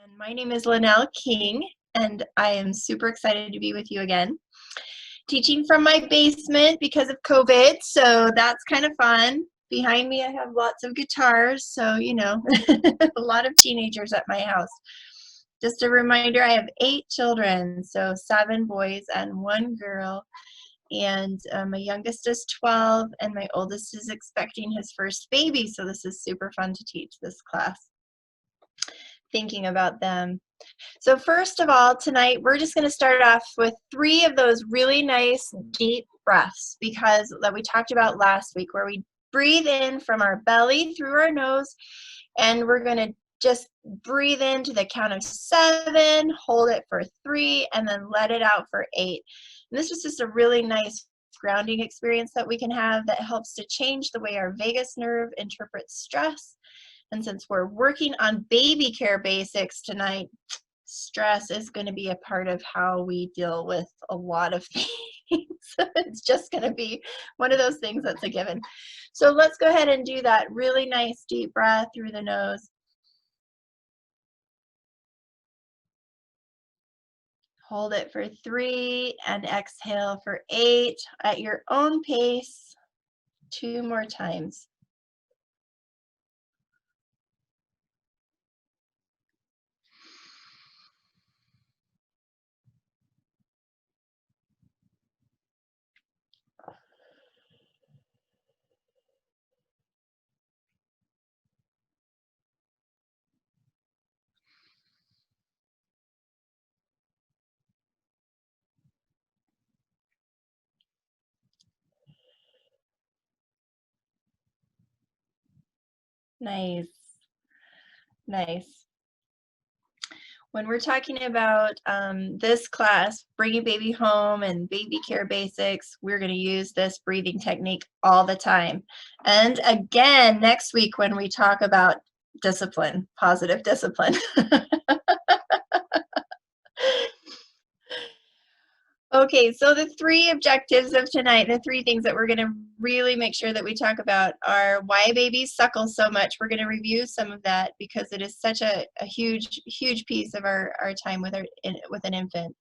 And my name is Linnell King, and I am super excited to be with you again. Teaching from my basement because of COVID, so that's kind of fun. Behind me, I have lots of guitars, so you know, a lot of teenagers at my house. Just a reminder, I have 8 children, so 7 boys and 1 girl. And my youngest is 12, and my oldest is expecting his first baby, so this is super fun to teach this class, thinking about them. So first of all, tonight we're just going to start off with 3 of those really nice deep breaths, because that we talked about last week, where we breathe in from our belly through our nose, and we're going to just breathe in to the count of 7, hold it for 3, and then let it out for 8. And this is just a really nice grounding experience that we can have that helps to change the way our vagus nerve interprets stress. And since we're working on baby care basics tonight, stress is going to be a part of how we deal with a lot of things. It's just going to be one of those things that's a given. So let's go ahead and do that really nice deep breath through the nose. Hold it for 3 and exhale for 8 at your own pace. 2 more times. Nice. Nice. When we're talking about this class, bringing baby home and baby care basics, we're going to use this breathing technique all the time. And again, next week when we talk about discipline, positive discipline. Okay, so the 3 objectives of tonight, the 3 things that we're going to really make sure that we talk about are why babies suckle so much. We're going to review some of that because it is such a huge piece of our time with an infant.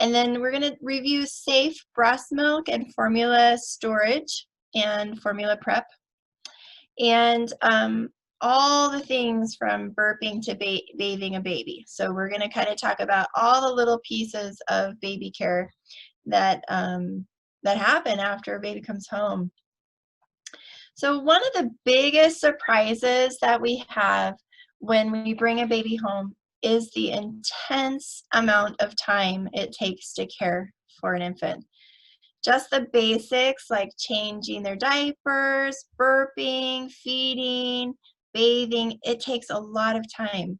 And then we're going to review safe breast milk and formula storage and formula prep. And all the things from burping to bathing a baby. So we're going to kind of talk about all the little pieces of baby care that that happen after a baby comes home. So one of the biggest surprises that we have when we bring a baby home is the intense amount of time it takes to care for an infant. Just the basics like changing their diapers, burping, feeding, bathing, it takes a lot of time.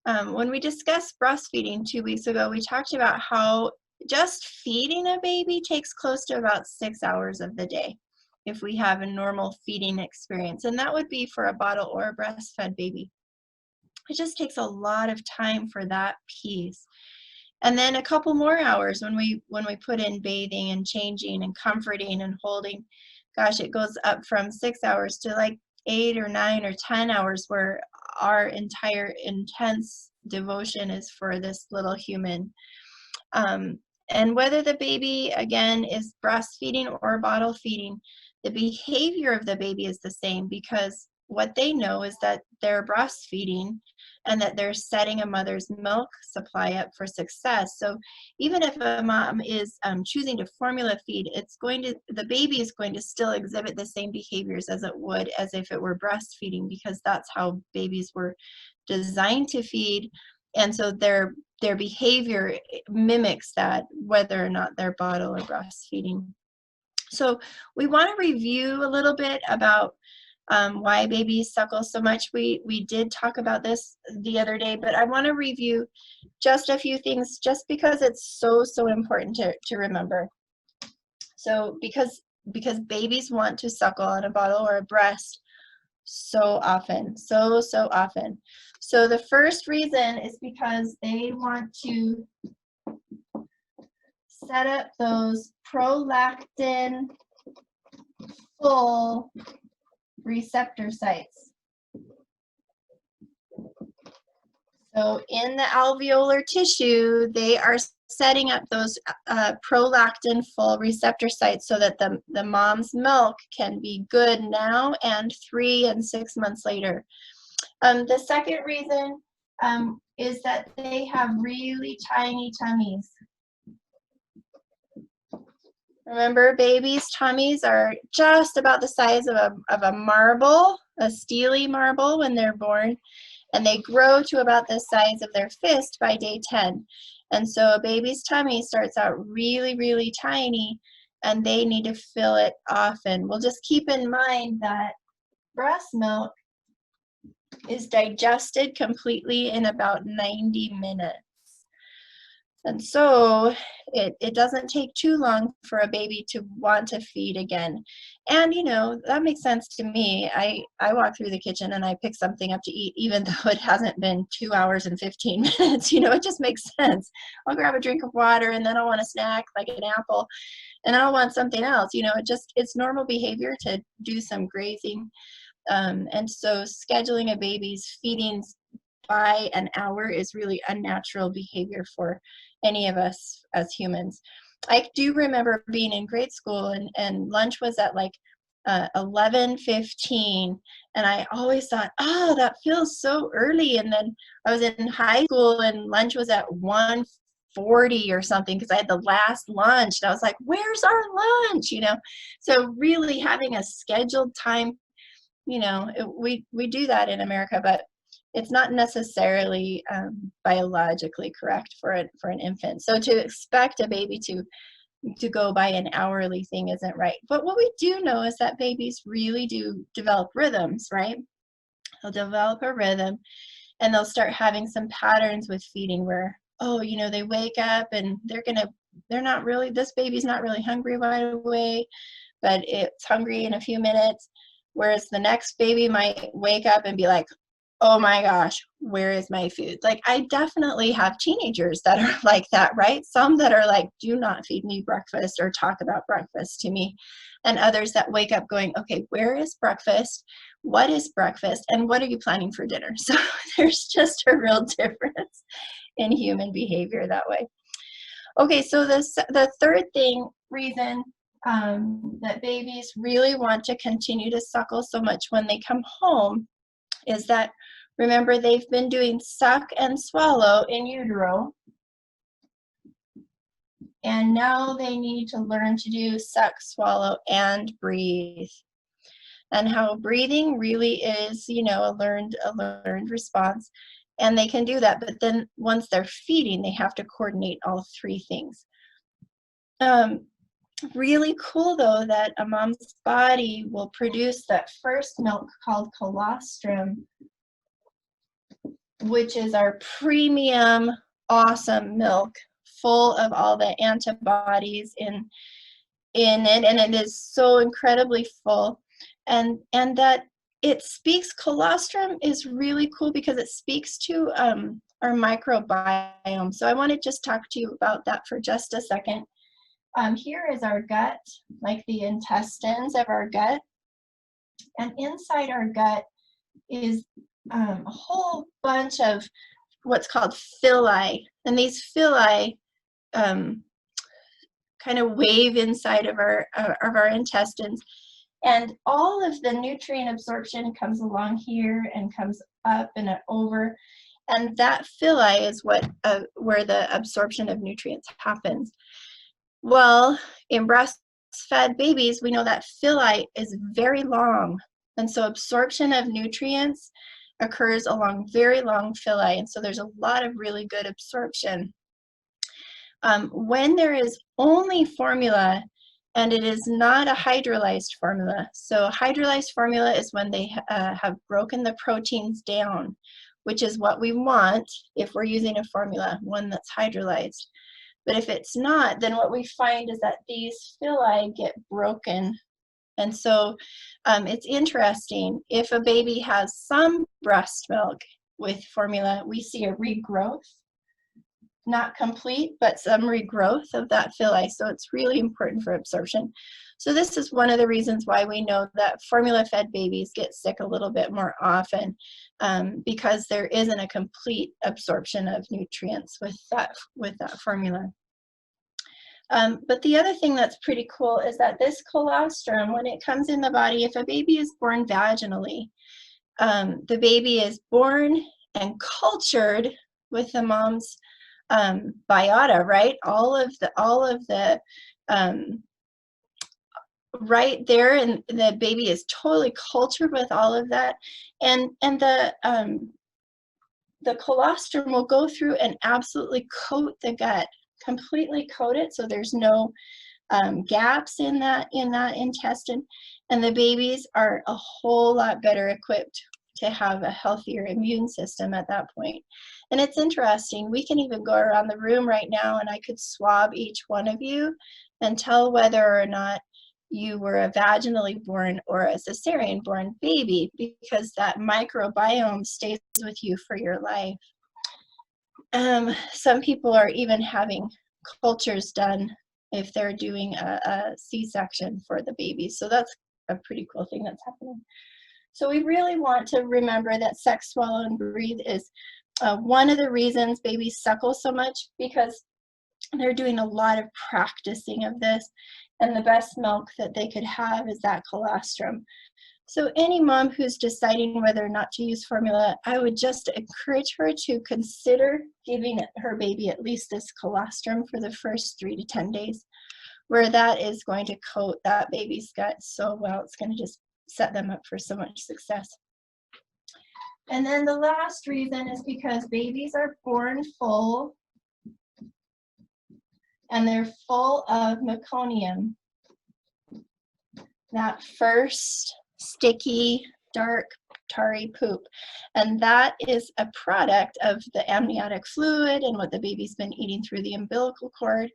When we discussed breastfeeding 2 weeks ago, we talked about how just feeding a baby takes close to about 6 hours of the day if we have a normal feeding experience, and that would be for a bottle or a breastfed baby. It just takes a lot of time for that piece. And then a couple more hours when we put in bathing and changing and comforting and holding. Gosh, it goes up from 6 hours to like 8 or 9 or 10 hours, where our entire intense devotion is for this little human. And whether the baby, again, is breastfeeding or bottle feeding, the behavior of the baby is the same, because what they know is that they're breastfeeding and that they're setting a mother's milk supply up for success. So even if a mom is choosing to formula feed, the baby is going to still exhibit the same behaviors as it would as if it were breastfeeding, because that's how babies were designed to feed. And so their behavior mimics that, whether or not they're bottle or breastfeeding. So we want to review a little bit about why babies suckle so much. We did talk about this the other day, but I want to review just a few things, just because it's so important to remember. So because babies want to suckle on a bottle or a breast so often, so often. So the first reason is because they want to set up those prolactin full receptor sites. So in the alveolar tissue, they are setting up those prolactin full receptor sites so that the mom's milk can be good now and 3 and 6 months later. The second reason is that they have really tiny tummies. Remember, babies' tummies are just about the size of a marble, a steely marble when they're born, and they grow to about the size of their fist by day 10. And so a baby's tummy starts out really, really tiny, and they need to fill it often. Well, just keep in mind that breast milk is digested completely in about 90 minutes. And so it doesn't take too long for a baby to want to feed again. And, you know, that makes sense to me. I walk through the kitchen and I pick something up to eat, even though it hasn't been 2 hours and 15 minutes. You know, it just makes sense. I'll grab a drink of water and then I'll want a snack like an apple and I'll want something else. You know, it's normal behavior to do some grazing. And so scheduling a baby's feedings by an hour is really unnatural behavior for any of us as humans. I do remember being in grade school and lunch was at like 11:15, and I always thought, oh, that feels so early. And then I was in high school and lunch was at 1:40 or something because I had the last lunch, and I was like, where's our lunch? You know, so really having a scheduled time, you know, we do that in America, but it's not necessarily biologically correct for an infant. So to expect a baby to go by an hourly thing isn't right. But what we do know is that babies really do develop rhythms, right? They'll develop a rhythm and they'll start having some patterns with feeding where, oh, you know, they wake up and this baby's not really hungry right away, but it's hungry in a few minutes. Whereas the next baby might wake up and be like, oh my gosh, where is my food? Like, I definitely have teenagers that are like that, right? Some that are like, do not feed me breakfast or talk about breakfast to me. And others that wake up going, okay, where is breakfast? What is breakfast? And what are you planning for dinner? So there's just a real difference in human behavior that way. Okay, so the third reason that babies really want to continue to suckle so much when they come home is that, remember, they've been doing suck and swallow in utero, and now they need to learn to do suck, swallow, and breathe. And how breathing really is, you know, a learned response, and they can do that. But then once they're feeding, they have to coordinate all 3 things. Really cool though that a mom's body will produce that first milk called colostrum, which is our premium awesome milk full of all the antibodies in it, and it is so incredibly full, and that it speaks, colostrum is really cool because it speaks to our microbiome. So I want to just talk to you about that for just a second. Here is our gut, like the intestines of our gut. And inside our gut is a whole bunch of what's called villi. And these villi kind of wave inside of our intestines. And all of the nutrient absorption comes along here and comes up and over. And that villi is where the absorption of nutrients happens. Well, in breastfed babies, we know that villi is very long, and so absorption of nutrients occurs along very long villi, and so there's a lot of really good absorption. When there is only formula, and it is not a hydrolyzed formula, so hydrolyzed formula is when they have broken the proteins down, which is what we want if we're using a formula, one that's hydrolyzed. But if it's not, then what we find is that these villi get broken. And so it's interesting, if a baby has some breast milk with formula, we see a regrowth. not complete, but some regrowth of that villi. So it's really important for absorption. So this is one of the reasons why we know that formula-fed babies get sick a little bit more often, because there isn't a complete absorption of nutrients with that formula. But the other thing that's pretty cool is that this colostrum, when it comes in the body, if a baby is born vaginally, the baby is born and cultured with the mom's biota, right? All of the right there, and the baby is totally cultured with all of that, and the colostrum will go through and absolutely coat the gut, completely coat it, so there's no gaps in that intestine, and the babies are a whole lot better equipped to have a healthier immune system at that point. And it's interesting, we can even go around the room right now and I could swab each one of you and tell whether or not you were a vaginally born or a cesarean born baby, because that microbiome stays with you for your life. Some people are even having cultures done if they're doing a C-section for the baby. So that's a pretty cool thing that's happening. So we really want to remember that sex, swallow, and breathe is one of the reasons babies suckle so much, because they're doing a lot of practicing of this, and the best milk that they could have is that colostrum. So any mom who's deciding whether or not to use formula, I would just encourage her to consider giving her baby at least this colostrum for the first 3 to 10 days, where that is going to coat that baby's gut so well. It's going to just set them up for so much success. And then the last reason is because babies are born full, and they're full of meconium, that first sticky, dark, tarry poop. And that is a product of the amniotic fluid and what the baby's been eating through the umbilical cord.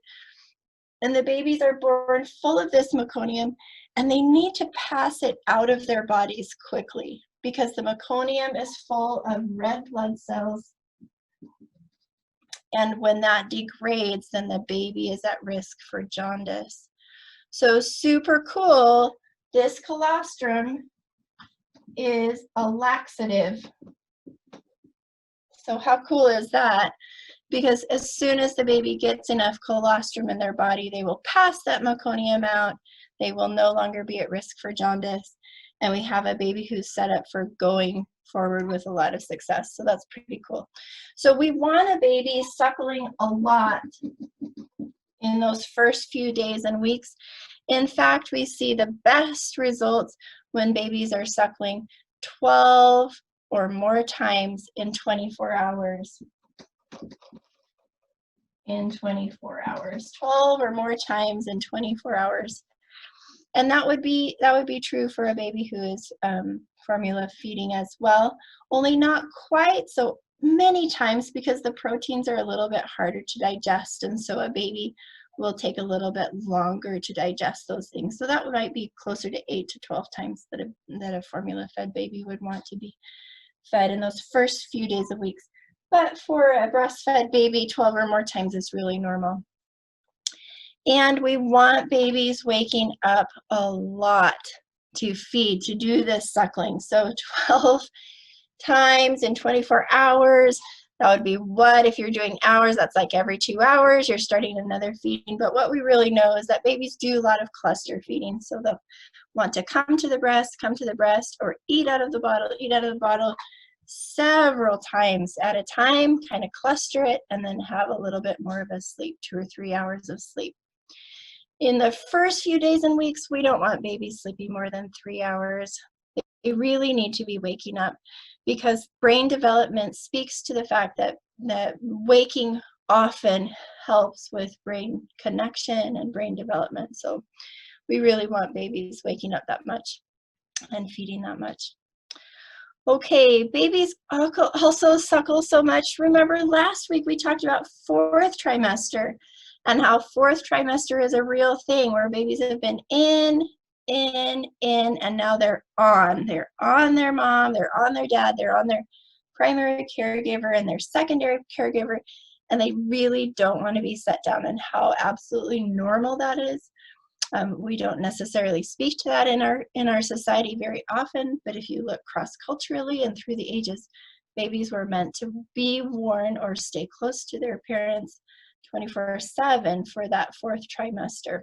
And the babies are born full of this meconium, and they need to pass it out of their bodies quickly, because the meconium is full of red blood cells. And when that degrades, then the baby is at risk for jaundice. So super cool, this colostrum is a laxative. So how cool is that? Because as soon as the baby gets enough colostrum in their body, they will pass that meconium out. They will no longer be at risk for jaundice. And we have a baby who's set up for going forward with a lot of success. So that's pretty cool. So we want a baby suckling a lot in those first few days and weeks. In fact, we see the best results when babies are suckling 12 or more times in 24 hours. In 24 hours, 12 or more times in 24 hours. And that would be true for a baby who is formula feeding as well, only not quite so many times, because the proteins are a little bit harder to digest, and so a baby will take a little bit longer to digest those things. So that might be closer to 8 to 12 times that a formula-fed baby would want to be fed in those first few days of weeks. But for a breastfed baby, 12 or more times is really normal. And we want babies waking up a lot to feed, to do this suckling. So 12 times in 24 hours, that would be what? If you're doing hours, that's like every 2 hours, you're starting another feeding. But what we really know is that babies do a lot of cluster feeding. So they'll want to come to the breast, or eat out of the bottle, several times at a time, kind of cluster it, and then have a little bit more of a sleep, 2 or 3 hours of sleep. In the first few days and weeks, we don't want babies sleeping more than 3 hours. They really need to be waking up, because brain development speaks to the fact that waking often helps with brain connection and brain development. So we really want babies waking up that much and feeding that much. Okay, babies also suckle so much. Remember last week we talked about 4th trimester and how 4th trimester is a real thing, where babies have been in, and now they're on. They're on their mom, they're on their dad, they're on their primary caregiver and their secondary caregiver, and they really don't want to be set down, and how absolutely normal that is. We don't necessarily speak to that in our society very often, but if you look cross-culturally and through the ages, babies were meant to be worn or stay close to their parents 24/7 for that 4th trimester.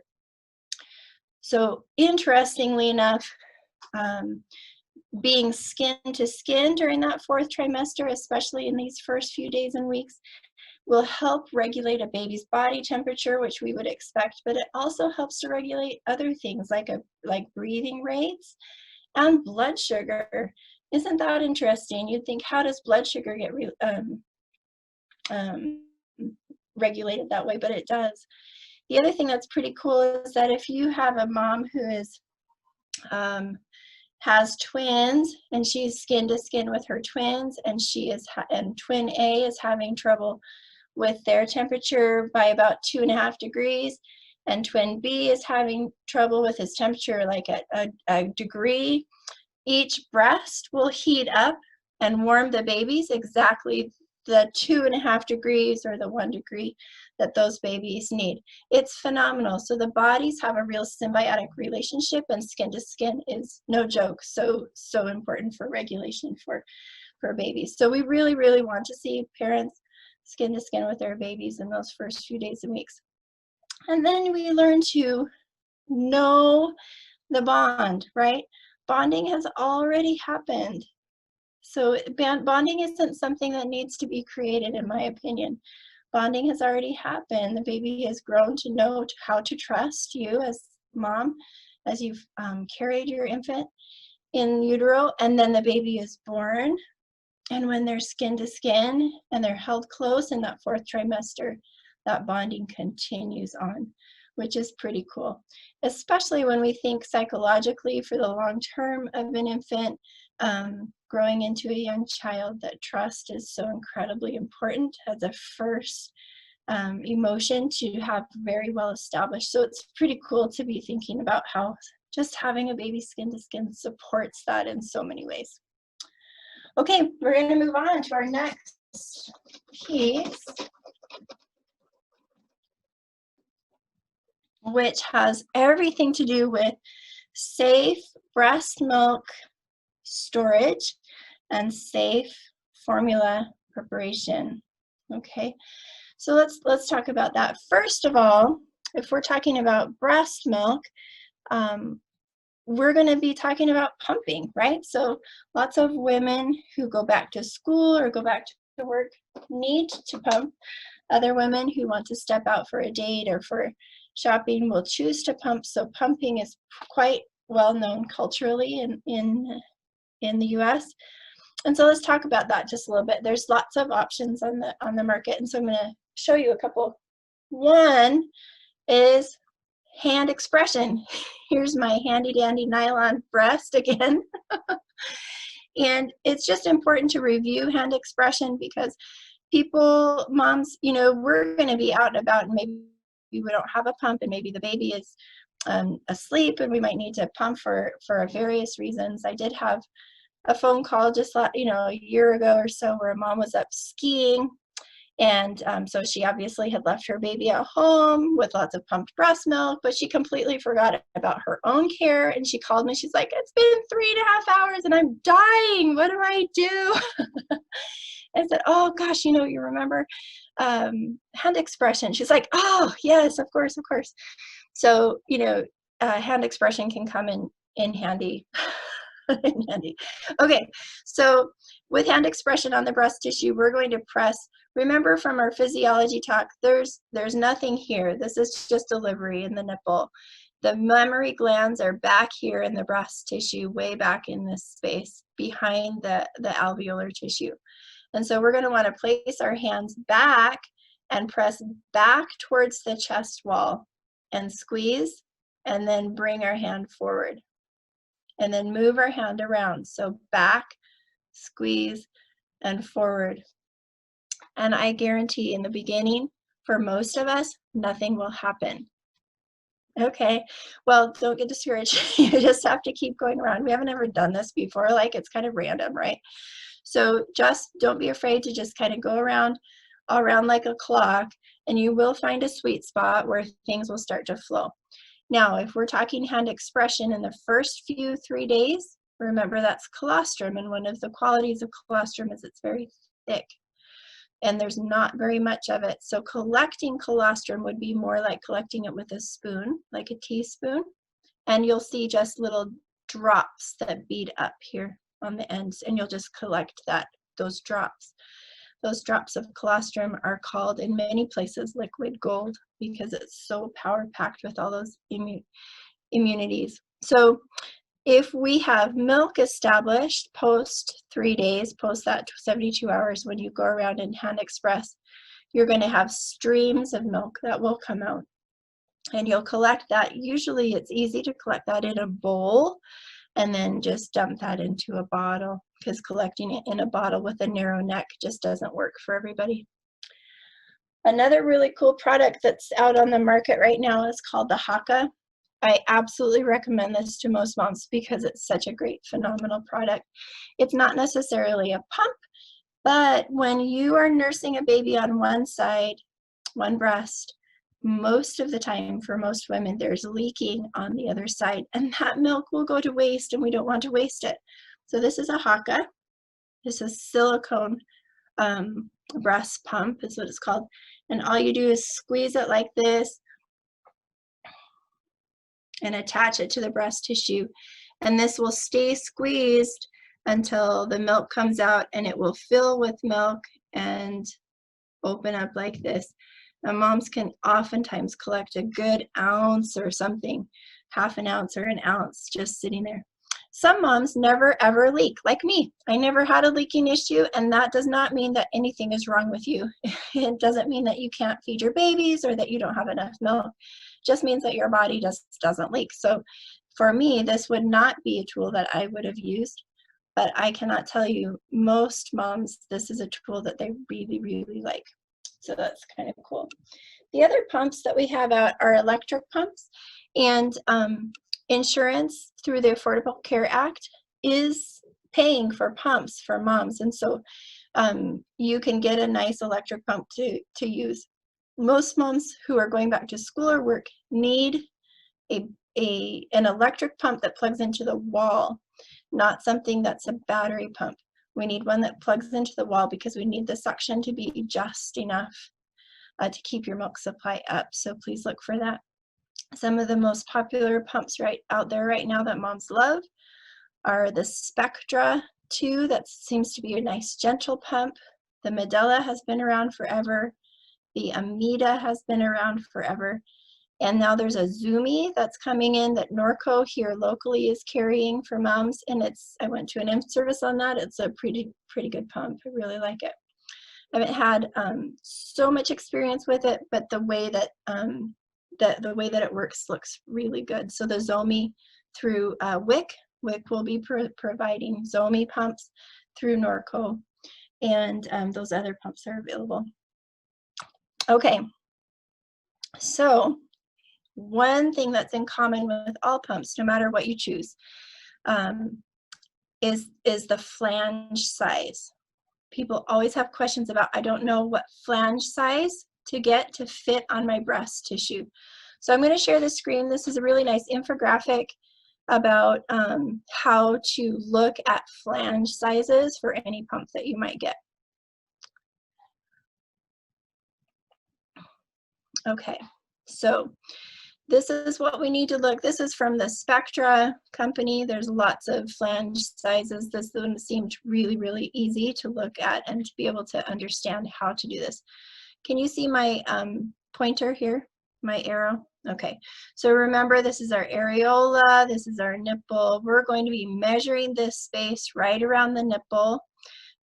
So interestingly enough, being skin to skin during that 4th trimester, especially in these first few days and weeks, will help regulate a baby's body temperature, which we would expect, but it also helps to regulate other things like breathing rates and blood sugar. Isn't that interesting? You'd think, how does blood sugar get regulated that way? But it does. The other thing that's pretty cool is that if you have a mom who is has twins, and she's skin to skin with her twins, and and twin A is having trouble with their temperature by about 2.5 degrees, and twin B is having trouble with his temperature like at a degree, each breast will heat up and warm the babies exactly the 2.5 degrees or the 1 degree that those babies need. It's phenomenal. So the bodies have a real symbiotic relationship, and skin to skin is no joke. So important for regulation for babies. So we really, really want to see parents skin to skin with their babies in those first few days and weeks. And then we learn to know the bond, right? Bonding has already happened. So bonding isn't something that needs to be created, in my opinion. Bonding has already happened. The baby has grown to know how to trust you as mom, as you've carried your infant in utero, and then the baby is born. And when they're skin to skin and they're held close in that 4th trimester, that bonding continues on, which is pretty cool, especially when we think psychologically for the long term of an infant growing into a young child, that trust is so incredibly important as a first emotion to have very well established. So it's pretty cool to be thinking about how just having a baby skin to skin supports that in so many ways. Okay, we're going to move on to our next piece, which has everything to do with safe breast milk storage and safe formula preparation. Okay, so let's talk about that. First of all, if we're talking about breast milk, we're going to be talking about pumping, right? So lots of women who go back to school or go back to work need to pump. Other women who want to step out for a date or for shopping will choose to pump. So pumping is quite well known culturally in the US. And so let's talk about that just a little bit. There's lots of options on the market, and so I'm going to show you a couple. One is hand expression. Here's my handy dandy nylon breast again. And it's just important to review hand expression because people, moms, you know, we're going to be out and about, and maybe we don't have a pump, and maybe the baby is asleep, and we might need to pump for various reasons. I did have a phone call just a year ago or so where a mom was up skiing, and so she obviously had left her baby at home with lots of pumped breast milk, but she completely forgot about her own care, and she called me. She's like, it's been 3.5 hours and I'm dying. What do I do? I said, oh gosh, you remember hand expression. She's like, oh yes, of course. So hand expression can come in handy. Okay, so with hand expression on the breast tissue, we're going to press. Remember from our physiology talk, there's nothing here. This is just delivery in the nipple. The mammary glands are back here in the breast tissue, way back in this space behind the alveolar tissue. And so we're going to want to place our hands back and press back towards the chest wall and squeeze, and then bring our hand forward. And then move our hand around. So back, squeeze, and forward. And I guarantee in the beginning, for most of us, nothing will happen. Okay, well, don't get discouraged. You just have to keep going around. We haven't ever done this before. Like, it's kind of random, right? So just don't be afraid to just kind of go around around like a clock, and you will find a sweet spot where things will start to flow. Now, if we're talking hand expression in the first few 3 days, remember that's colostrum, and one of the qualities of colostrum is it's very thick, and there's not very much of it. So collecting colostrum would be more like collecting it with a spoon, like a teaspoon, and you'll see just little drops that bead up here on the ends, and you'll just collect those drops. Those drops of colostrum are called in many places liquid gold because it's so power-packed with all those immunities. So if we have milk established post 3 days, post that 72 hours when you go around and hand express, you're going to have streams of milk that will come out. And you'll collect that. Usually it's easy to collect that in a bowl and then just dump that into a bottle, because collecting it in a bottle with a narrow neck just doesn't work for everybody. Another really cool product that's out on the market right now is called the Haka. I absolutely recommend this to most moms because it's such a great, phenomenal product. It's not necessarily a pump, but when you are nursing a baby on one side, one breast, most of the time for most women there's leaking on the other side, and that milk will go to waste, and we don't want to waste it. So this is a Haka. This is silicone breast pump is what it's called, and all you do is squeeze it like this and attach it to the breast tissue, and this will stay squeezed until the milk comes out, and it will fill with milk and open up like this. Now, moms can oftentimes collect a good ounce or something, half an ounce or an ounce just sitting there. Some moms never ever leak, like me. I never had a leaking issue, and that does not mean that anything is wrong with you. It doesn't mean that you can't feed your babies or that you don't have enough milk. It just means that your body just doesn't leak. So for me, this would not be a tool that I would have used, but I cannot tell you, most moms, this is a tool that they really, really like. So that's kind of cool. The other pumps that we have out are electric pumps, and insurance through the Affordable Care Act is paying for pumps for moms, and so you can get a nice electric pump to use. Most moms who are going back to school or work need an electric pump that plugs into the wall, not something that's a battery pump. We need one that plugs into the wall because we need the suction to be just enough to keep your milk supply up. So please look for that. Some of the most popular pumps right out there right now that moms love are the Spectra 2. That seems to be a nice gentle pump. The Medela has been around forever. The Amida has been around forever. And now there's a Zoomy that's coming in that Norco here locally is carrying for moms, and I went to an in-service on that. It's a pretty good pump. I really like it. I haven't had so much experience with it, but the way that it works looks really good. So the Zomi through WIC will be providing Zomi pumps through Norco, and those other pumps are available. Okay, so one thing that's in common with all pumps, no matter what you choose, is the flange size. People always have questions about, I don't know what flange size to get to fit on my breast tissue. So I'm going to share the screen. This is a really nice infographic about how to look at flange sizes for any pump that you might get. Okay, so this is what we need to look. This is from the Spectra company. There's lots of flange sizes. This one seemed really, really easy to look at and to be able to understand how to do this. Can you see my pointer here, my arrow? Okay, so remember, this is our areola, this is our nipple. We're going to be measuring this space right around the nipple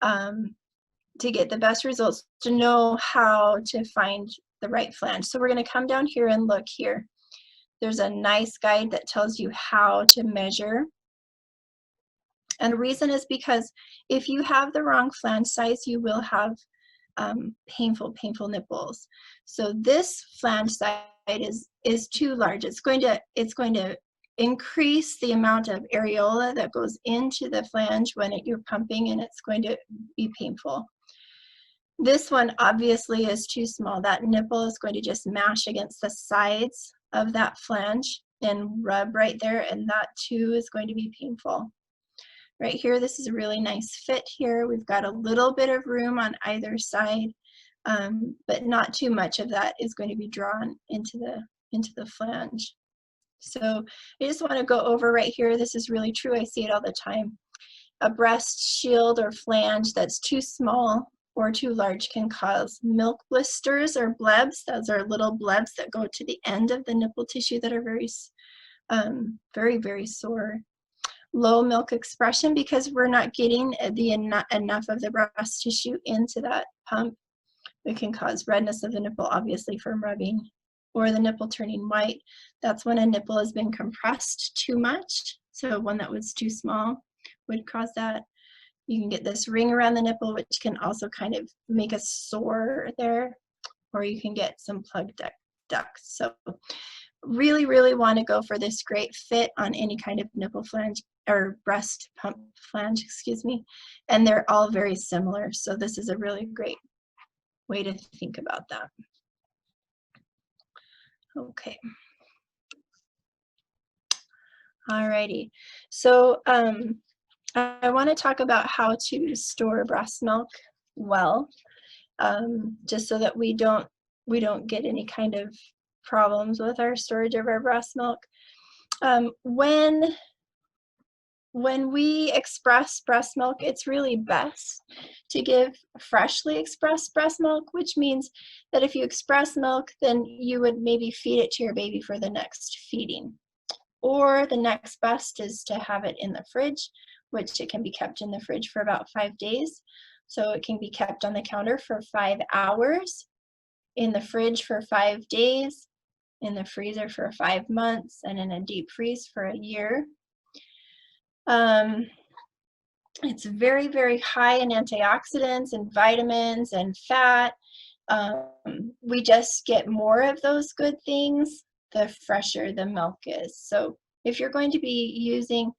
to get the best results, to know how to find the right flange. So we're going to come down here and look here. There's a nice guide that tells you how to measure. And the reason is because if you have the wrong flange size, you will have painful nipples. So this flange size is too large. It's going to increase the amount of areola that goes into the flange when you're pumping, and it's going to be painful. This one obviously is too small. That nipple is going to just mash against the sides of that flange and rub right there, and that too is going to be painful. Right here, this is a really nice fit here. We've got a little bit of room on either side, but not too much of that is going to be drawn into the flange. So I just want to go over right here. This is really true. I see it all the time. A breast shield or flange that's too small or too large can cause milk blisters or blebs. Those are little blebs that go to the end of the nipple tissue that are very, very sore. Low milk expression because we're not getting enough of the breast tissue into that pump. It can cause redness of the nipple, obviously, from rubbing, or the nipple turning white. That's when a nipple has been compressed too much. So one that was too small would cause that. You can get this ring around the nipple, which can also kind of make a sore there, or you can get some plugged ducts. So really, really want to go for this great fit on any kind of nipple flange or breast pump flange, excuse me. And they're all very similar. So this is a really great way to think about that. Okay. Alrighty. So I want to talk about how to store breast milk well, just so that we don't get any kind of problems with our storage of our breast milk. When we express breast milk, it's really best to give freshly expressed breast milk, which means that if you express milk, then you would maybe feed it to your baby for the next feeding. Or the next best is to have it in the fridge, which it can be kept in the fridge for about 5 days. So it can be kept on the counter for 5 hours, in the fridge for 5 days, in the freezer for 5 months, and in a deep freeze for a year. It's very, very high in antioxidants and vitamins and fat. We just get more of those good things the fresher the milk is. So if you're going to be using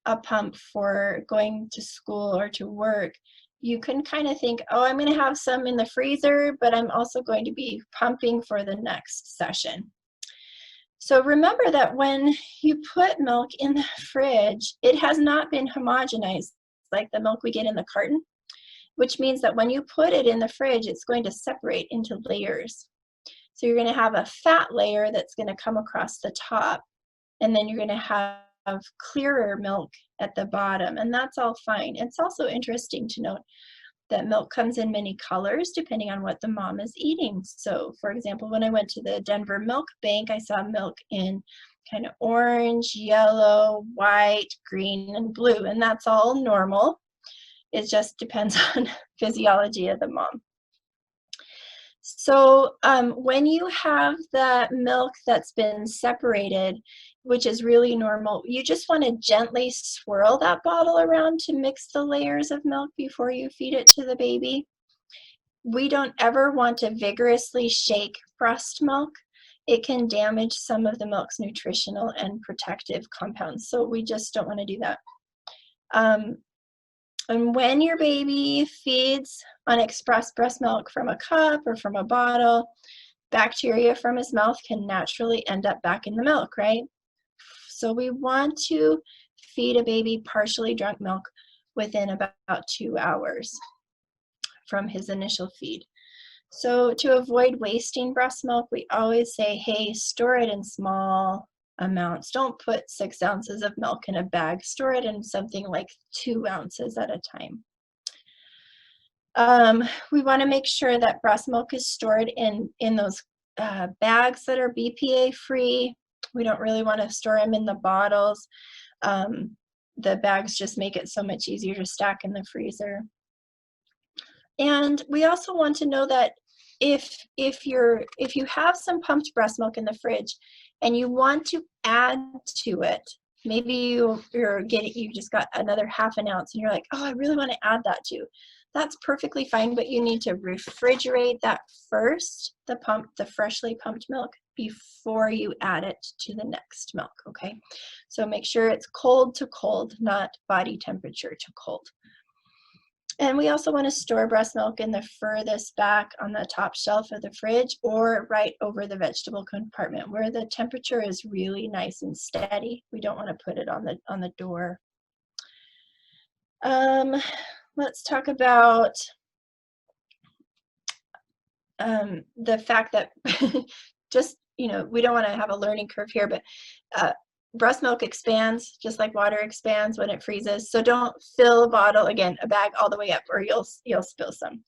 a pump for going to school or to work, you can kind of think, oh, I'm going to have some in the freezer, but I'm also going to be pumping for the next session. So remember that when you put milk in the fridge, it has not been homogenized like the milk we get in the carton, which means that when you put it in the fridge, it's going to separate into layers. So you're going to have a fat layer that's going to come across the top, and then you're going to have clearer milk at the bottom, and that's all fine. It's also interesting to note that milk comes in many colors depending on what the mom is eating. So for example, when I went to the Denver Milk Bank, I saw milk in kind of orange, yellow, white, green, and blue, and that's all normal. It just depends on physiology of the mom. So when you have the milk that's been separated, which is really normal, you just want to gently swirl that bottle around to mix the layers of milk before you feed it to the baby. We don't ever want to vigorously shake breast milk. It can damage some of the milk's nutritional and protective compounds, so we just don't want to do that. And when your baby feeds on expressed breast milk from a cup or from a bottle, bacteria from his mouth can naturally end up back in the milk, right? So we want to feed a baby partially drunk milk within about 2 hours from his initial feed. So to avoid wasting breast milk, we always say, hey, store it in small amounts. Don't put 6 ounces of milk in a bag. Store it in something like 2 ounces at a time. We want to make sure that breast milk is stored in those bags that are BPA free. We don't really want to store them in the bottles. The bags just make it so much easier to stack in the freezer. And we also want to know that if you have some pumped breast milk in the fridge and you want to add to it, maybe you just got another ½ an ounce and you're like, oh, I really want to add that too. That's perfectly fine, but you need to refrigerate that first, the freshly pumped milk, before you add it to the next milk, okay? So make sure it's cold to cold, not body temperature to cold. And we also want to store breast milk in the furthest back on the top shelf of the fridge or right over the vegetable compartment where the temperature is really nice and steady. We don't want to put it on the door. Let's talk about the fact that just, we don't want to have a learning curve here, but breast milk expands just like water expands when it freezes. So don't fill a bottle, again, a bag all the way up or you'll spill some.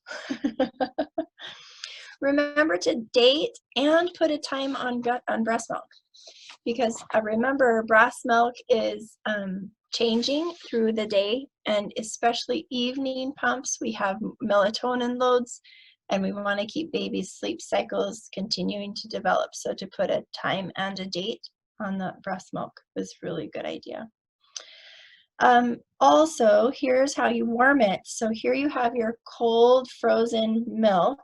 Remember to date and put a time on breast milk because remember breast milk is changing through the day, and especially evening pumps, we have melatonin loads and we want to keep babies' sleep cycles continuing to develop. So to put a time and a date on the breast milk was really a good idea. Also, here's how you warm it. So here you have your cold frozen milk.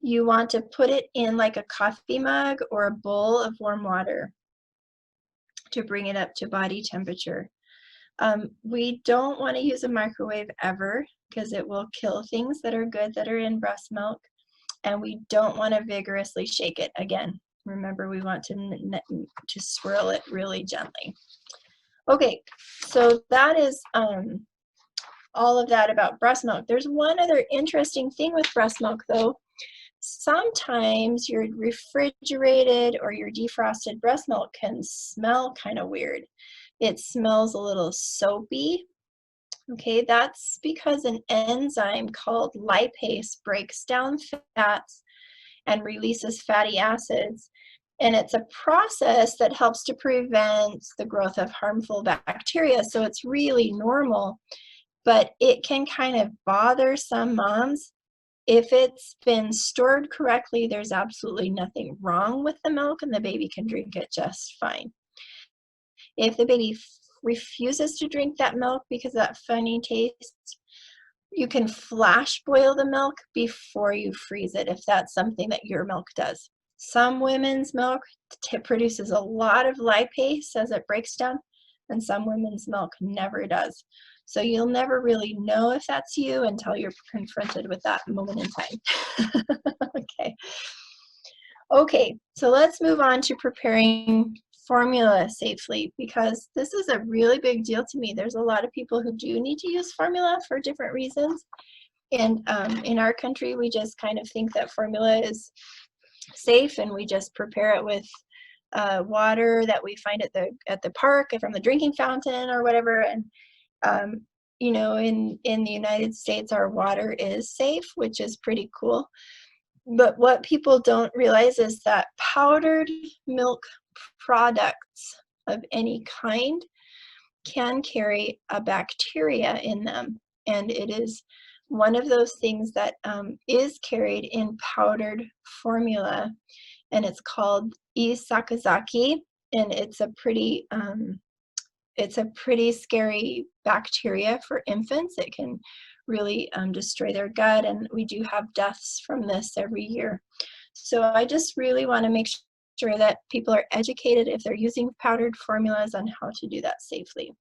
You want to put it in like a coffee mug or a bowl of warm water to bring it up to body temperature. We don't want to use a microwave ever because it will kill things that are good that are in breast milk, and we don't want to vigorously shake it. Again, remember we want to swirl it really gently. Okay, so that is all of that about breast milk. There's one other interesting thing with breast milk though. Sometimes your refrigerated or your defrosted breast milk can smell kind of weird. It smells a little soapy. Okay, that's because an enzyme called lipase breaks down fats and releases fatty acids. And it's a process that helps to prevent the growth of harmful bacteria. So it's really normal, but it can kind of bother some moms. If it's been stored correctly, there's absolutely nothing wrong with the milk and the baby can drink it just fine. If the baby refuses to drink that milk because of that funny taste, you can flash boil the milk before you freeze it if that's something that your milk does. Some women's milk produces a lot of lipase as it breaks down, and some women's milk never does. So you'll never really know if that's you until you're confronted with that moment in time. Okay, so let's move on to preparing formula safely because this is a really big deal to me. There's a lot of people who do need to use formula for different reasons. And in our country, we just kind of think that formula is safe and we just prepare it with water that we find at the park from the drinking fountain or whatever. And in the United States, our water is safe, which is pretty cool. But what people don't realize is that powdered milk products of any kind can carry a bacteria in them. And it is one of those things that is carried in powdered formula. And it's called Sakazaki. And it's a pretty scary bacteria for infants. It can really destroy their gut, and we do have deaths from this every year. So I just really want to make sure that people are educated if they're using powdered formulas on how to do that safely.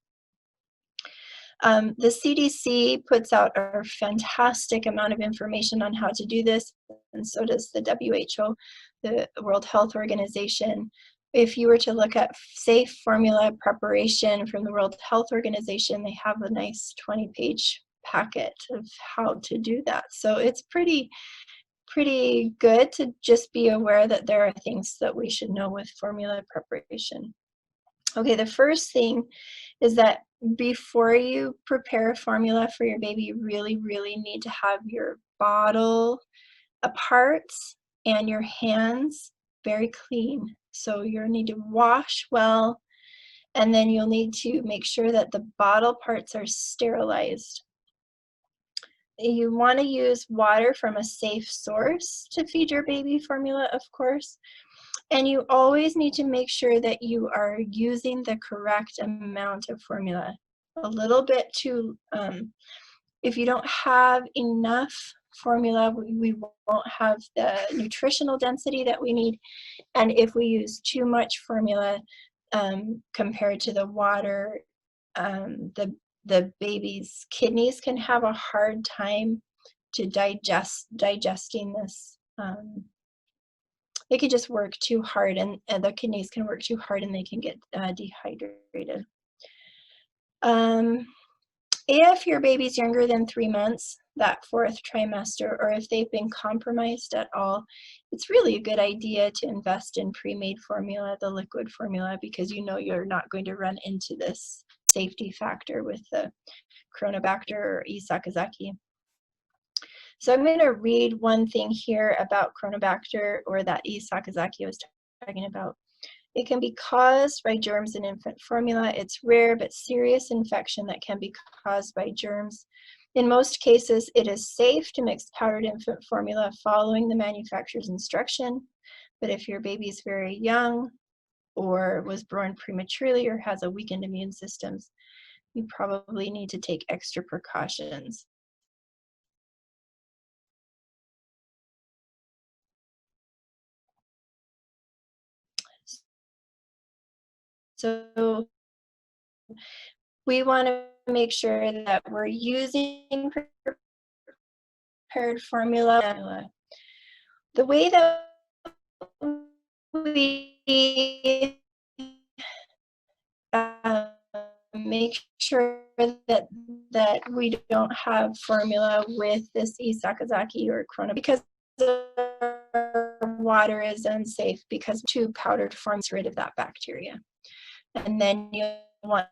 The CDC puts out a fantastic amount of information on how to do this, and so does the WHO, the World Health Organization. If you were to look at safe formula preparation from the World Health Organization, they have a nice 20-page packet of how to do that. So it's pretty good to just be aware that there are things that we should know with formula preparation. Okay, the first thing is that before you prepare a formula for your baby, you really need to have your bottle apart and your hands very clean. So you'll need to wash well, and then you'll need to make sure that the bottle parts are sterilized. You want to use water from a safe source to feed your baby formula, of course. And you always need to make sure that you are using the correct amount of formula. A little bit too, if you don't have enough formula, we won't have the nutritional density that we need. And if we use too much formula compared to the water, the the baby's kidneys can have a hard time to digesting this. They could just work too hard, and the kidneys can work too hard, and they can get dehydrated. If your baby's younger than 3 months, that 4th trimester, or if they've been compromised at all, it's really a good idea to invest in pre-made formula, the liquid formula, because you know you're not going to run into this safety factor with the Chronobacter or E. sakazaki. So I'm going to read one thing here about Chronobacter, or that E. sakazaki I was talking about. It can be caused by germs in infant formula. It's rare but serious infection that can be caused by germs. In most cases, it is safe to mix powdered infant formula following the manufacturer's instruction. But if your baby is very young, or was born prematurely, or has a weakened immune system, you probably need to take extra precautions. So we want to make sure that we're using prepared formula. The way that we make sure that we don't have formula with this E. sakazaki or Chrono, because water is unsafe, because too powdered forms rid of that bacteria. And then you want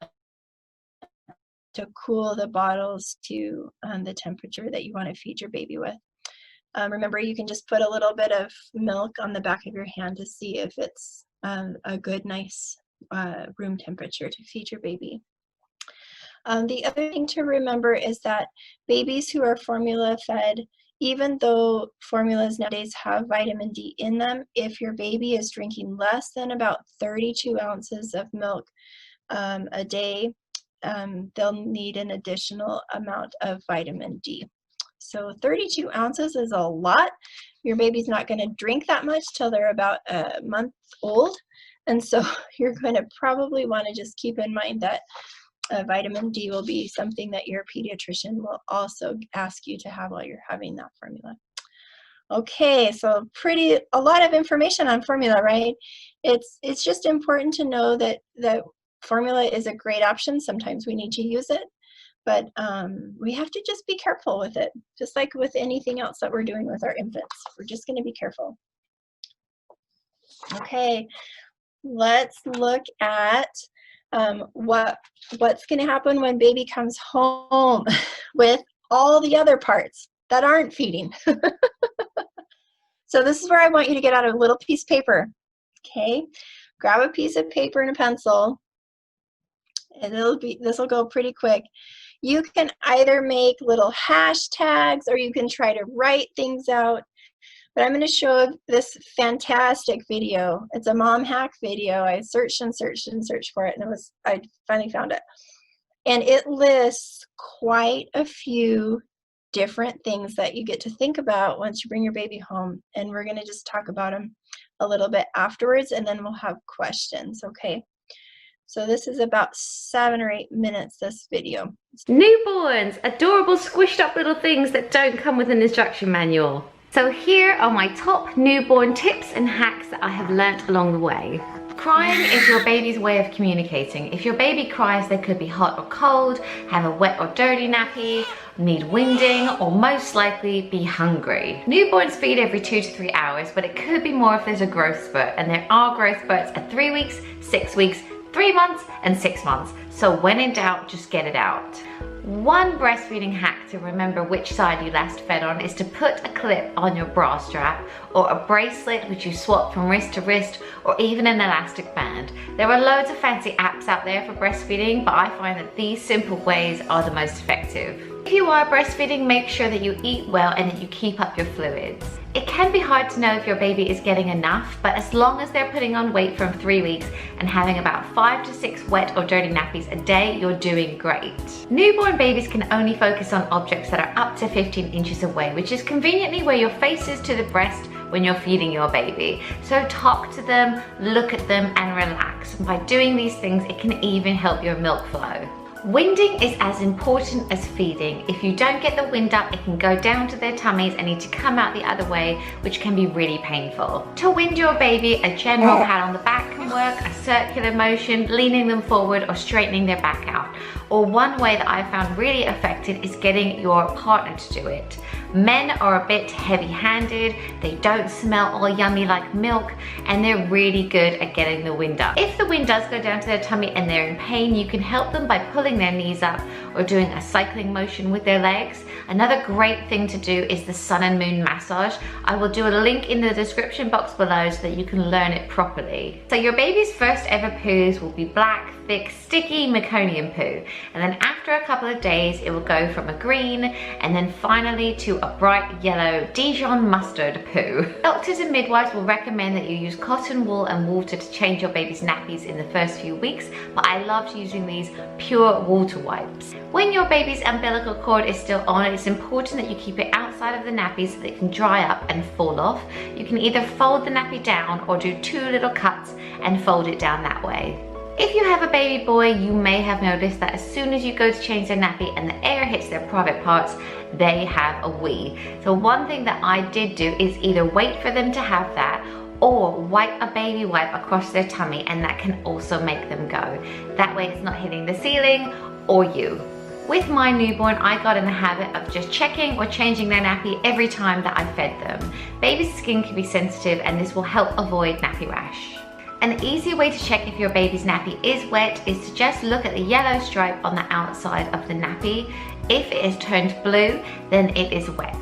to cool the bottles to the temperature that you want to feed your baby with. Remember, you can just put a little bit of milk on the back of your hand to see if it's a good, nice room temperature to feed your baby. The other thing to remember is that babies who are formula fed, even though formulas nowadays have vitamin D in them, if your baby is drinking less than about 32 ounces of milk a day, they'll need an additional amount of vitamin D. So 32 ounces is a lot. Your baby's not going to drink that much till they're about a month old. And so you're going to probably want to just keep in mind that vitamin D will be something that your pediatrician will also ask you to have while you're having that formula. Okay, so a lot of information on formula, right? It's just important to know that formula is a great option. Sometimes we need to use it, but we have to just be careful with it, just like with anything else that we're doing with our infants. We're just going to be careful. Okay, let's look at what's going to happen when baby comes home with all the other parts that aren't feeding. So this is where I want you to get out a little piece of paper. Okay, grab a piece of paper and a pencil, and this will go pretty quick. You can either make little hashtags, or you can try to write things out. But I'm going to show this fantastic video. It's a mom hack video. I searched and searched and searched for it, and I finally found it. And it lists quite a few different things that you get to think about once you bring your baby home. And we're going to just talk about them a little bit afterwards, and then we'll have questions, okay? So this is about 7 or 8 minutes, this video. Newborns, adorable squished up little things that don't come with an instruction manual. So here are my top newborn tips and hacks that I have learnt along the way. Crying is your baby's way of communicating. If your baby cries, they could be hot or cold, have a wet or dirty nappy, need winding, or most likely be hungry. Newborns feed every 2 to 3 hours, but it could be more if there's a growth spurt, and there are growth spurts at 3 weeks, 6 weeks, 3 months, and 6 months. So when in doubt, just get it out. One breastfeeding hack to remember which side you last fed on is to put a clip on your bra strap, or a bracelet which you swap from wrist to wrist, or even an elastic band. There are loads of fancy apps out there for breastfeeding, but I find that these simple ways are the most effective. If you are breastfeeding, make sure that you eat well and that you keep up your fluids. It can be hard to know if your baby is getting enough, but as long as they're putting on weight from 3 weeks and having about 5 to 6 wet or dirty nappies a day, you're doing great. Newborn babies can only focus on objects that are up to 15 inches away, which is conveniently where your face is to the breast when you're feeding your baby. So talk to them, look at them, and relax. By doing these things, it can even help your milk flow. Winding is as important as feeding. If you don't get the wind up, it can go down to their tummies and need to come out the other way, which can be really painful. To wind your baby, a general pat on the back can work, a circular motion, leaning them forward or straightening their back out. Or one way that I found really effective is getting your partner to do it. Men are a bit heavy-handed, they don't smell all yummy like milk, and they're really good at getting the wind up. If the wind does go down to their tummy and they're in pain, you can help them by pulling their knees up or doing a cycling motion with their legs. Another great thing to do is the sun and moon massage. I will do a link in the description box below so that you can learn it properly. So your baby's first ever poos will be black, thick, sticky meconium poo. And then after a couple of days, it will go from a green and then finally to a bright yellow Dijon mustard poo. Doctors and midwives will recommend that you use cotton wool and water to change your baby's nappies in the first few weeks, but I loved using these pure water wipes. When your baby's umbilical cord is still on, it's important that you keep it outside of the nappy so that it can dry up and fall off. You can either fold the nappy down or do 2 little cuts and fold it down that way. If you have a baby boy, you may have noticed that as soon as you go to change their nappy and the air hits their private parts, they have a wee. So one thing that I did do is either wait for them to have that or wipe a baby wipe across their tummy, and that can also make them go. That way it's not hitting the ceiling or you. With my newborn, I got in the habit of just checking or changing their nappy every time that I fed them. Baby's skin can be sensitive and this will help avoid nappy rash. An easy way to check if your baby's nappy is wet is to just look at the yellow stripe on the outside of the nappy. If it is turned blue, then it is wet.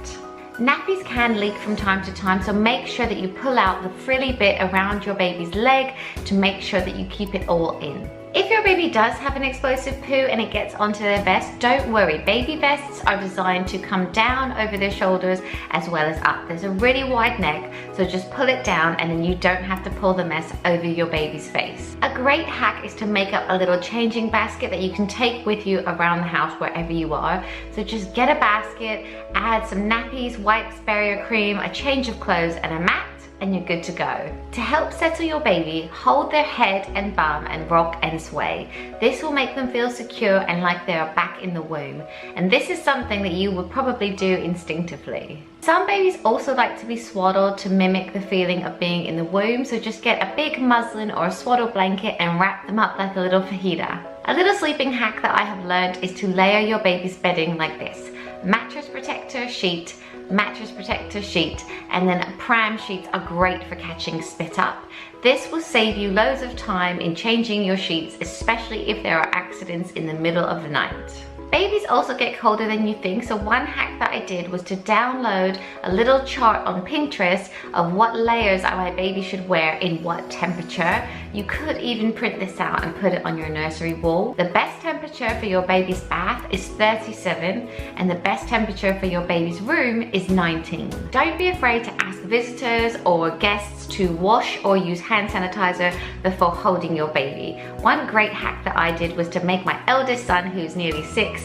Nappies can leak from time to time, so make sure that you pull out the frilly bit around your baby's leg to make sure that you keep it all in. If your baby does have an explosive poo and it gets onto their vest, don't worry. Baby vests are designed to come down over their shoulders as well as up. There's a really wide neck, so just pull it down and then you don't have to pull the mess over your baby's face. A great hack is to make up a little changing basket that you can take with you around the house wherever you are. So just get a basket, add some nappies, wipes, barrier cream, a change of clothes and a mat, and you're good to go. To help settle your baby, hold their head and bum and rock and sway. This will make them feel secure and like they are back in the womb. And this is something that you would probably do instinctively. Some babies also like to be swaddled to mimic the feeling of being in the womb, so just get a big muslin or a swaddle blanket and wrap them up like a little fajita. A little sleeping hack that I have learned is to layer your baby's bedding like this. Mattress protector sheet, mattress protector sheet, and then pram sheets are great for catching spit up. This will save you loads of time in changing your sheets, especially if there are accidents in the middle of the night. Babies also get colder than you think, so one hack that I did was to download a little chart on Pinterest of what layers my baby should wear in what temperature. You could even print this out and put it on your nursery wall. The best temperature for your baby's bath is 37 and the best temperature for your baby's room is 19. Don't be afraid to ask visitors or guests to wash or use hand sanitizer before holding your baby. One great hack that I did was to make my eldest son, who's nearly 6,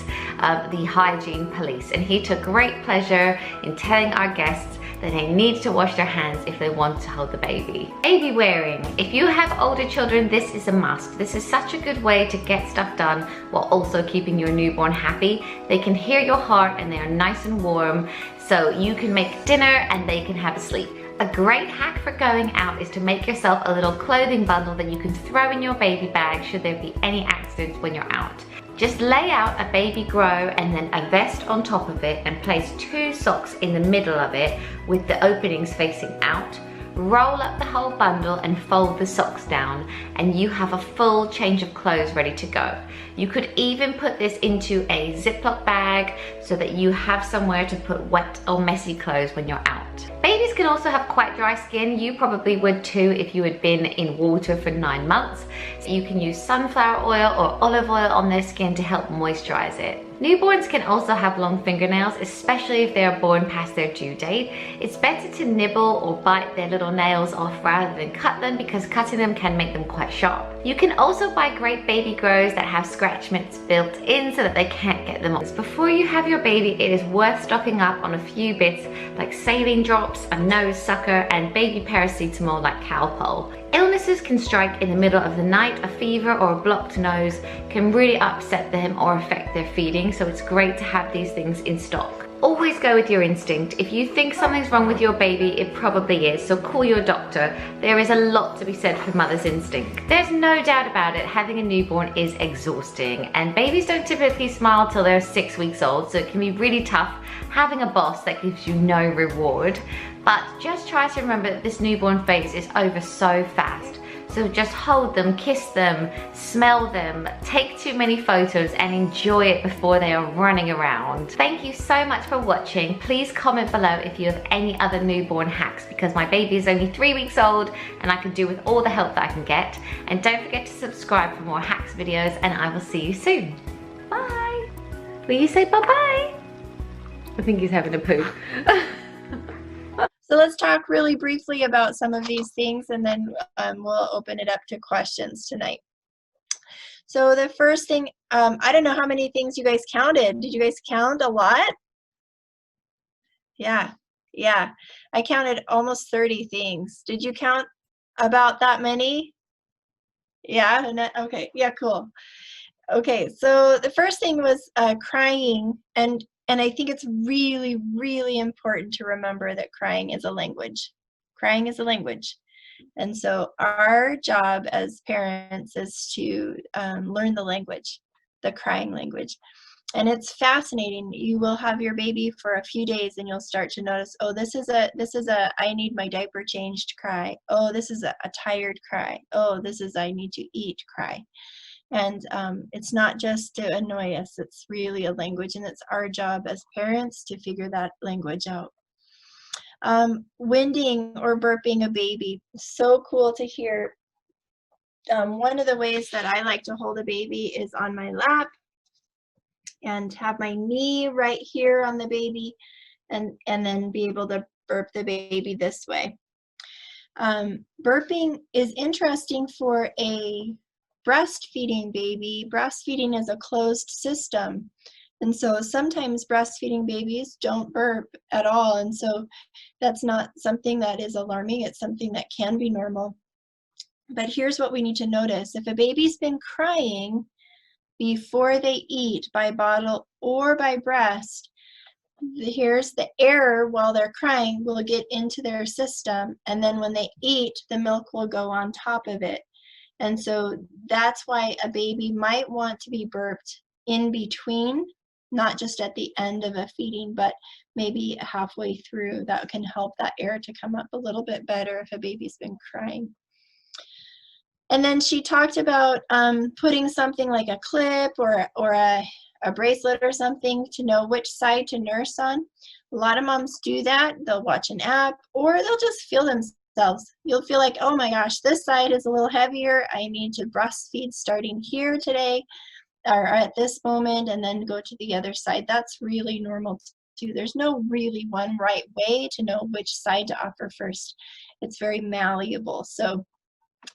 the hygiene police, and he took great pleasure in telling our guests that they need to wash their hands if they want to hold the baby. Baby wearing. If you have older children, this is a must. This is such a good way to get stuff done while also keeping your newborn happy. They can hear your heart and they are nice and warm, so you can make dinner and they can have a sleep. A great hack for going out is to make yourself a little clothing bundle that you can throw in your baby bag should there be any accidents when you're out. Just lay out a baby grow and then a vest on top of it and place 2 socks in the middle of it with the openings facing out. Roll up the whole bundle and fold the socks down and you have a full change of clothes ready to go. You could even put this into a Ziploc bag so that you have somewhere to put wet or messy clothes when you're out. Babies can also have quite dry skin. You probably would too if you had been in water for 9 months. So you can use sunflower oil or olive oil on their skin to help moisturize it. Newborns can also have long fingernails, especially if they are born past their due date. It's better to nibble or bite their little nails off rather than cut them because cutting them can make them quite sharp. You can also buy great baby grows that have scratch mitts built in so that they can't get them off. Before you have your baby, it is worth stocking up on a few bits like saline drops, a nose sucker, and baby paracetamol like Calpol. Illnesses can strike in the middle of the night. A fever or a blocked nose can really upset them or affect their feeding, so it's great to have these things in stock. Always go with your instinct. If you think something's wrong with your baby, it probably is, so call your doctor. There is a lot to be said for mother's instinct. There's no doubt about it, having a newborn is exhausting, and babies don't typically smile till they're 6 weeks old, so it can be really tough having a boss that gives you no reward. But just try to remember that this newborn phase is over so fast. So just hold them, kiss them, smell them, take too many photos and enjoy it before they are running around. Thank you so much for watching. Please comment below if you have any other newborn hacks, because my baby is only 3 weeks old and I could do with all the help that I can get. And don't forget to subscribe for more hacks videos, and I will see you soon. Bye. Will you say bye-bye? I think he's having a poo. So let's talk really briefly about some of these things, and then we'll open it up to questions tonight. So the first thing, I don't know how many things you guys counted. Did you guys count a lot? Yeah. I counted almost 30 things. Did you count about that many? Yeah, okay, yeah, cool. Okay, so the first thing was crying, and I think it's really, really important to remember that crying is a language. Crying is a language. And so our job as parents is to learn the language, the crying language. And it's fascinating. You will have your baby for a few days and you'll start to notice, oh, this is a I need my diaper changed cry. Oh, this is a tired cry. Oh, this is I need to eat cry. And it's not just to annoy us, it's really a language, and it's our job as parents to figure that language out. Winding or burping a baby, so cool to hear. One of the ways that I like to hold a baby is on my lap and have my knee right here on the baby, and then be able to burp the baby this way. Burping is interesting for a breastfeeding baby. Breastfeeding is a closed system, and so sometimes breastfeeding babies don't burp at all, and so that's not something that is alarming. It's something that can be normal. But here's what we need to notice. If a baby's been crying before they eat by bottle or by breast, here's the air while they're crying will get into their system, and then when they eat, the milk will go on top of it. And so that's why a baby might want to be burped in between, not just at the end of a feeding, but maybe halfway through. That can help that air to come up a little bit better if a baby's been crying. And then she talked about putting something like a clip or a bracelet or something to know which side to nurse on. A lot of moms do that. They'll watch an app, or they'll just feel themselves. You'll feel like, oh my gosh, this side is a little heavier. I need to breastfeed starting here today or at this moment, and then go to the other side. That's really normal too. There's no really one right way to know which side to offer first. It's very malleable. So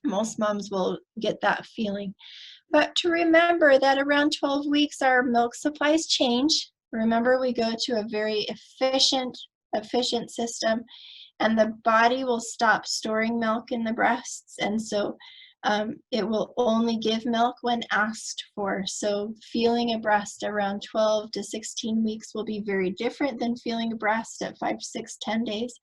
most moms will get that feeling. But to remember that around 12 weeks, our milk supplies change. Remember, we go to a very efficient system, and the body will stop storing milk in the breasts, and so it will only give milk when asked for. So feeling a breast around 12 to 16 weeks will be very different than feeling a breast at 5, 6, 10 days,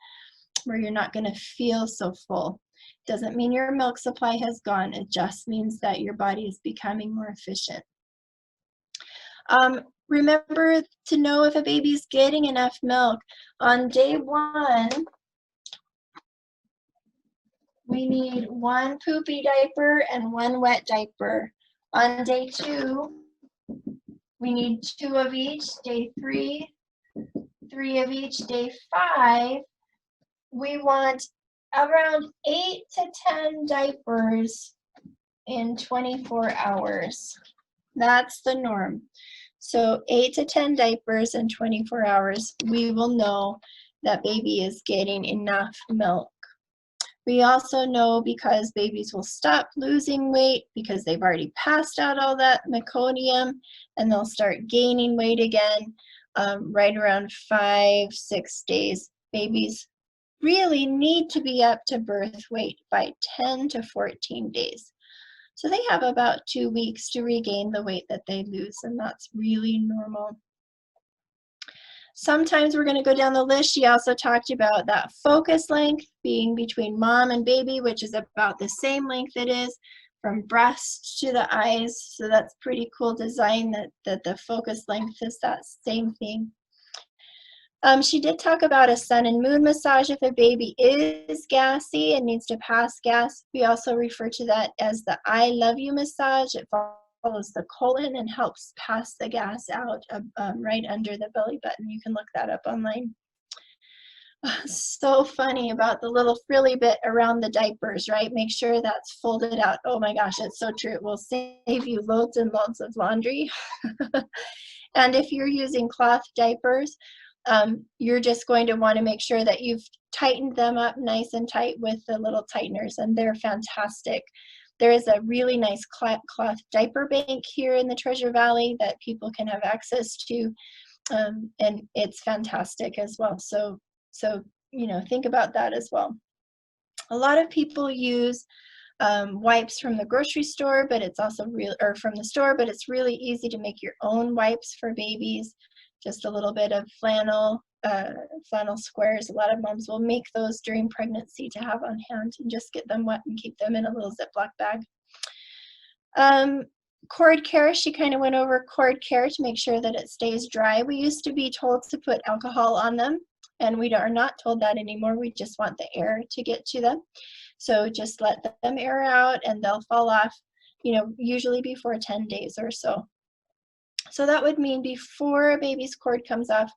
where you're not going to feel so full. Doesn't mean your milk supply has gone. It just means that your body is becoming more efficient. Remember to know if a baby's getting enough milk. On day 1, we need 1 poopy diaper and 1 wet diaper. On day 2, we need 2 of each. Day 3, 3 of each. Day 5, we want around 8 to 10 diapers in 24 hours. That's the norm. So 8 to 10 diapers in 24 hours, we will know that baby is getting enough milk. We also know because babies will stop losing weight because they've already passed out all that meconium, and they'll start gaining weight again right around 5, 6 days. Babies really need to be up to birth weight by 10 to 14 days. So they have about 2 weeks to regain the weight that they lose, and that's really normal. Sometimes we're going to go down the list. She also talked about that focus length being between mom and baby, which is about the same length it is from breast to the eyes. So that's pretty cool design that the focus length is that same thing. She did talk about a sun and moon massage if a baby is gassy and needs to pass gas. We also refer to that as the I love you massage. It follows the colon and helps pass the gas out right under the belly button. You can look that up online. So funny about the little frilly bit around the diapers, right? Make sure that's folded out. Oh my gosh, it's so true. It will save you loads and loads of laundry. And if you're using cloth diapers, you're just going to want to make sure that you've tightened them up nice and tight with the little tighteners, and they're fantastic. There is a really nice cloth diaper bank here in the Treasure Valley that people can have access to, and it's fantastic as well. So you know, think about that as well. A lot of people use wipes from the grocery store, but it's also or from the store, but it's really easy to make your own wipes for babies. Just a little bit of flannel squares. A lot of moms will make those during pregnancy to have on hand and just get them wet and keep them in a little Ziploc bag. Cord care, she kind of went over cord care to make sure that it stays dry. We used to be told to put alcohol on them, and we are not told that anymore. We just want the air to get to them. So just let them air out and they'll fall off, you know, usually before 10 days or so. So that would mean before a baby's cord comes off,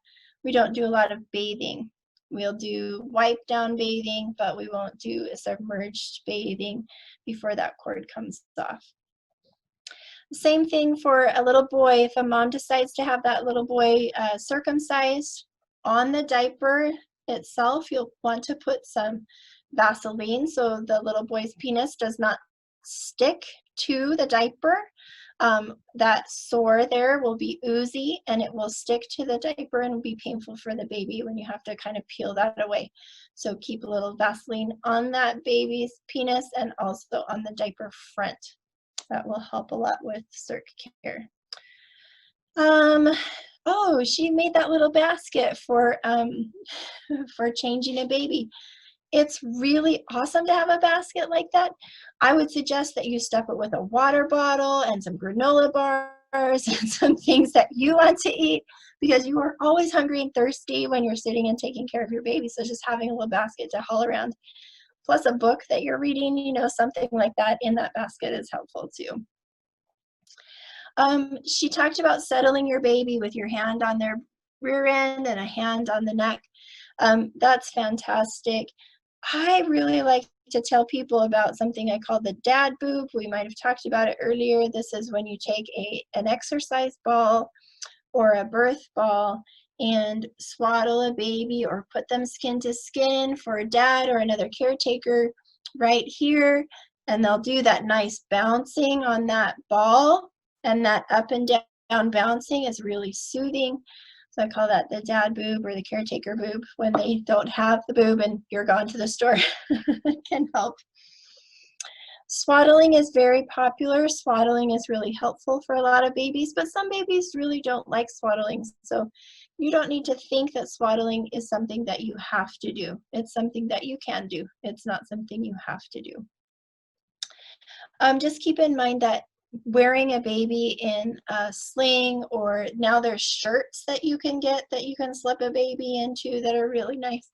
we don't do a lot of bathing. We'll do wipe down bathing, but we won't do a submerged bathing before that cord comes off. Same thing for a little boy. If a mom decides to have that little boy circumcised, on the diaper itself, you'll want to put some Vaseline so the little boy's penis does not stick to the diaper. That sore there will be oozy and it will stick to the diaper and will be painful for the baby when you have to kind of peel that away. So keep a little Vaseline on that baby's penis and also on the diaper front. That will help a lot with circ care. Oh, she made that little basket for changing a baby. It's really awesome to have a basket like that. I would suggest that you stuff it with a water bottle and some granola bars and some things that you want to eat, because you are always hungry and thirsty when you're sitting and taking care of your baby. So just having a little basket to haul around, plus a book that you're reading, you know, something like that in that basket is helpful too. She talked about settling your baby with your hand on their rear end and a hand on the neck. That's fantastic. I really like to tell people about something I call the dad boob. We might have talked about it earlier. This is when you take an exercise ball or a birth ball and swaddle a baby or put them skin to skin for a dad or another caretaker right here, and they'll do that nice bouncing on that ball, and that up and down bouncing is really soothing. So I call that the dad boob or the caretaker boob when they don't have the boob and you're gone to the store. It can help. Swaddling is very popular. Swaddling is really helpful for a lot of babies, but some babies really don't like swaddling. So you don't need to think that swaddling is something that you have to do. It's something that you can do. It's not something you have to do. Just keep in mind that wearing a baby in a sling, or now there's shirts that you can get that you can slip a baby into that are really nice.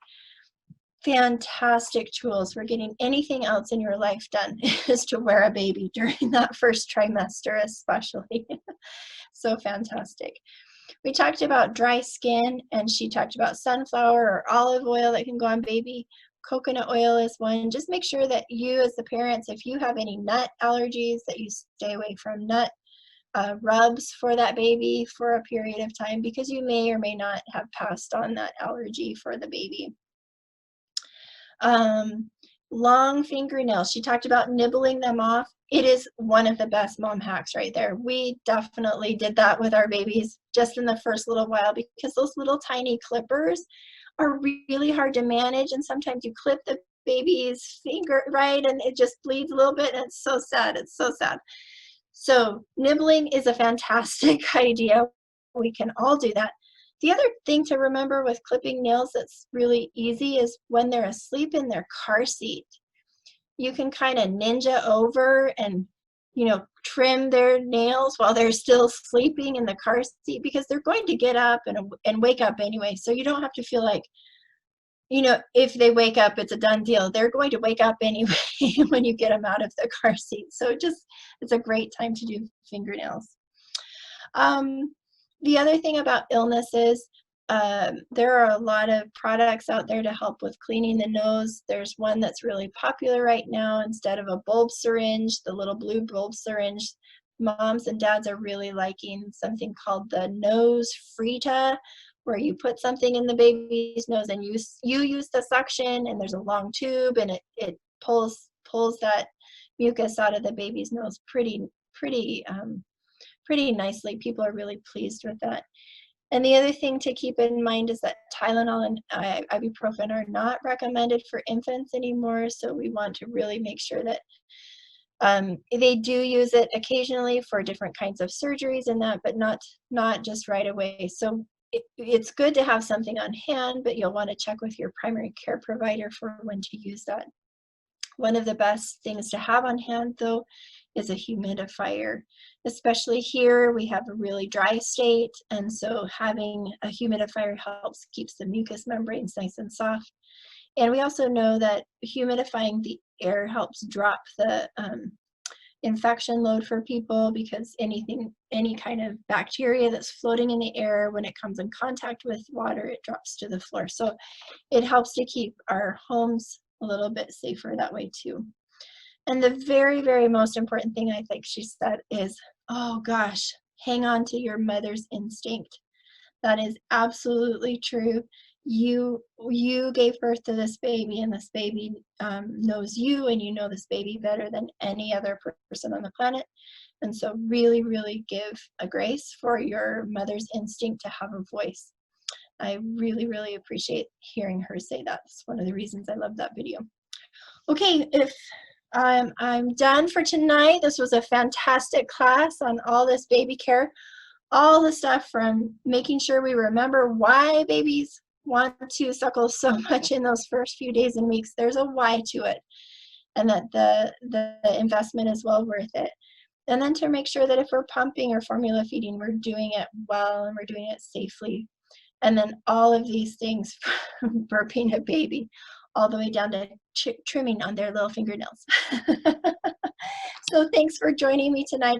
Fantastic tools for getting anything else in your life done is to wear a baby during that first trimester especially. So fantastic. We talked about dry skin, and she talked about sunflower or olive oil that can go on baby. Coconut oil is one. Just make sure that you as the parents, if you have any nut allergies, that you stay away from nut rubs for that baby for a period of time, because you may or may not have passed on that allergy for the baby. Long fingernails. She talked about nibbling them off. It is one of the best mom hacks right there. We definitely did that with our babies just in the first little while, because those little tiny clippers are really hard to manage, and sometimes you clip the baby's finger right and it just bleeds a little bit, and it's so sad. It's so sad. So nibbling is a fantastic idea. We can all do that. The other thing to remember with clipping nails that's really easy is when they're asleep in their car seat. You can kind of ninja over and, you know, trim their nails while they're still sleeping in the car seat, because they're going to get up and wake up anyway. So you don't have to feel like, you know, if they wake up, it's a done deal. They're going to wake up anyway when you get them out of the car seat. So it's a great time to do fingernails. The other thing about illnesses, there are a lot of products out there to help with cleaning the nose. There's one that's really popular right now. Instead of a bulb syringe, the little blue bulb syringe, moms and dads are really liking something called the Nose Frita, where you put something in the baby's nose and you use the suction, and there's a long tube, and it pulls that mucus out of the baby's nose pretty nicely. People are really pleased with that. And the other thing to keep in mind is that Tylenol and ibuprofen are not recommended for infants anymore, so we want to really make sure that they do use it occasionally for different kinds of surgeries and that, but not just right away. So it's good to have something on hand, but you'll want to check with your primary care provider for when to use that. One of the best things to have on hand, though, is a humidifier. Especially here, we have a really dry state, and so having a humidifier helps keeps the mucous membranes nice and soft. And we also know that humidifying the air helps drop the infection load for people, because any kind of bacteria that's floating in the air, when it comes in contact with water, it drops to the floor. So it helps to keep our homes a little bit safer that way too. And the very, very most important thing, I think she said, is, oh gosh, hang on to your mother's instinct. That is absolutely true. You gave birth to this baby, and this baby knows you, and you know this baby better than any other person on the planet. And so really, really give a grace for your mother's instinct to have a voice. I really, really appreciate hearing her say that. It's one of the reasons I love that video. Okay, if I'm done for tonight. This was a fantastic class on all this baby care, all the stuff from making sure we remember why babies want to suckle so much in those first few days and weeks. There's a why to it, and that the investment is well worth it. And then to make sure that if we're pumping or formula feeding, we're doing it well and we're doing it safely. And then all of these things, from burping a baby all the way down to trimming on their little fingernails. So thanks for joining me tonight.